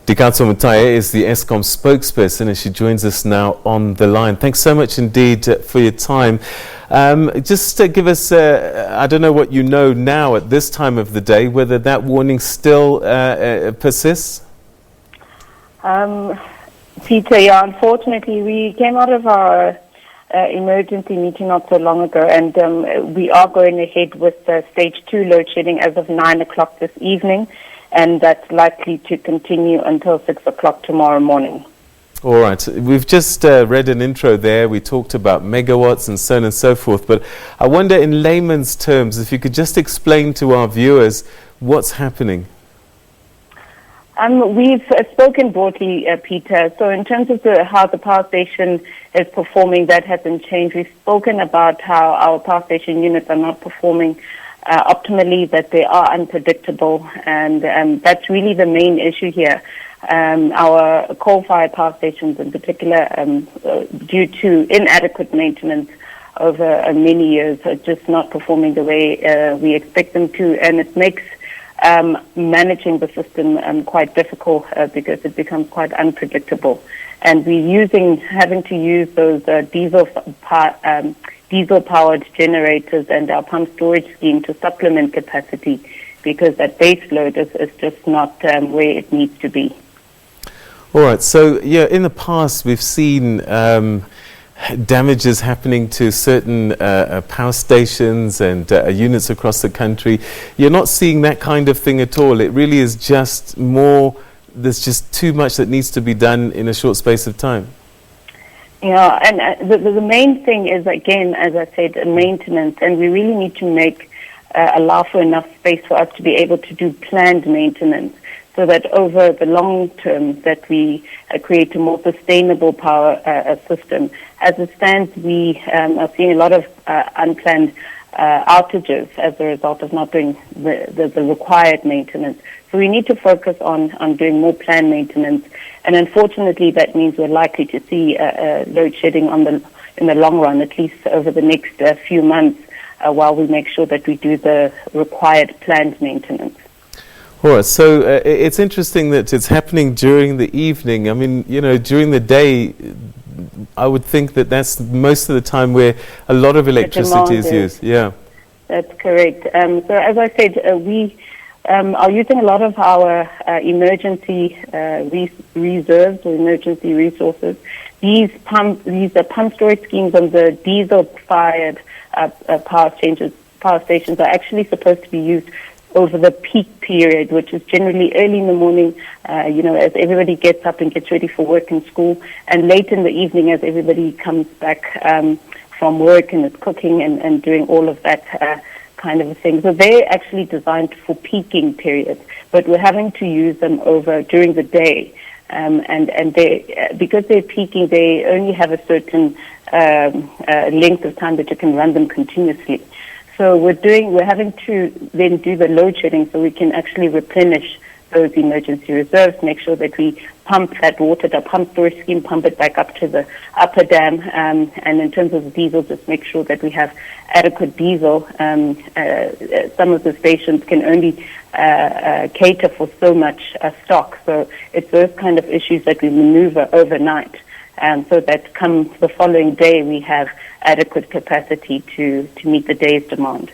Dikatso Mothae is the Eskom spokesperson, and she joins us now on the line. Thanks so much indeed for your time. Just give us, I don't know what you know now at this time of the day, whether that warning still persists? Peter, yeah, unfortunately, we came out of our emergency meeting not so long ago, and we are going ahead with stage 2 load shedding as of 9 o'clock this evening, and that's likely to continue until 6 o'clock tomorrow morning. All right. We've just read an intro there. We talked about megawatts and so on and so forth, but I wonder in layman's terms, if you could just explain to our viewers what's happening. We've spoken broadly, Peter. So in terms of how the power station is performing, that hasn't changed. We've spoken about how our power station units are not performing optimally, that they are unpredictable, and that's really the main issue here. Our coal-fired power stations in particular, due to inadequate maintenance over many years, are just not performing the way we expect them to, and it makes managing the system quite difficult because it becomes quite unpredictable. And we're having to use those diesel-powered generators and our pump storage scheme to supplement capacity, because that base load is just not where it needs to be. All right. So, yeah, in the past we've seen damages happening to certain power stations and units across the country. You're not seeing that kind of thing at all. It really is just more, there's just too much that needs to be done in a short space of time. Yeah, and the main thing is, again, as I said, maintenance, and we really need to allow for enough space for us to be able to do planned maintenance, so that over the long term that we create a more sustainable power system. As it stands, we are seeing a lot of unplanned outages as a result of not doing the required maintenance. So we need to focus on doing more planned maintenance, and unfortunately that means we're likely to see load shedding in the long run, at least over the next few months, while we make sure that we do the required planned maintenance. All right, so it's interesting that it's happening during the evening. I mean, you know, during the day, I would think that that's most of the time where a lot of electricity is used. Yeah, that's correct. So as I said, we are using a lot of our emergency reserves or emergency resources. These pump storage schemes on the diesel-fired power stations are actually supposed to be used over the peak period, which is generally early in the morning, as everybody gets up and gets ready for work and school, and late in the evening as everybody comes back from work and is cooking and doing all of that kind of a thing. So they're actually designed for peaking periods, but we're having to use them during the day. And because they're peaking, they only have a certain length of time that you can run them continuously. So we're having to then do the load shedding so we can actually replenish those emergency reserves, make sure that we pump that water, the pump storage scheme, pump it back up to the upper dam, and in terms of the diesel, just make sure that we have adequate diesel. Some of the stations can only cater for so much stock, so it's those kind of issues that we maneuver overnight, so that come the following day we have adequate capacity to meet the day's demand.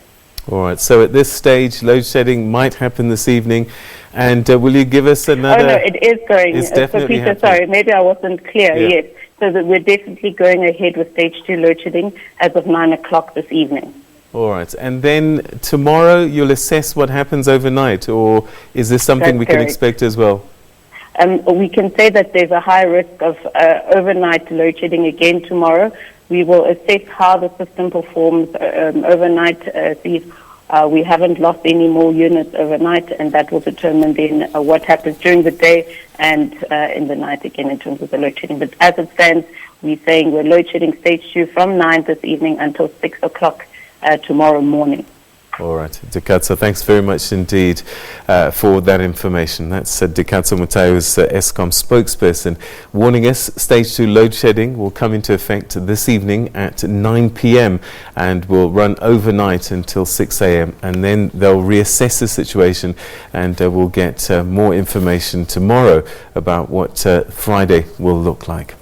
All right, so at this stage, load shedding might happen this evening, and will you give us another... Oh, no, it is going. It's definitely Peter, sorry, maybe I wasn't clear. Yeah. Yes, so that we're definitely going ahead with stage 2 load shedding as of 9 o'clock this evening. All right, and then tomorrow you'll assess what happens overnight, or is this something we can expect as well? We can say that there's a high risk of overnight load shedding again tomorrow. We will assess how the system performs overnight, see if we haven't lost any more units overnight, and that will determine then what happens during the day and in the night again in terms of the load shedding. But as it stands, we're saying we're load shedding stage 2 from 9 this evening until 6 o'clock tomorrow morning. All right, Dikatso, thanks very much indeed for that information. That's Dikatso Mothae, who's Eskom spokesperson, warning us stage 2 load shedding will come into effect this evening at 9 p.m. and will run overnight until 6 a.m. and then they'll reassess the situation and we'll get more information tomorrow about what Friday will look like.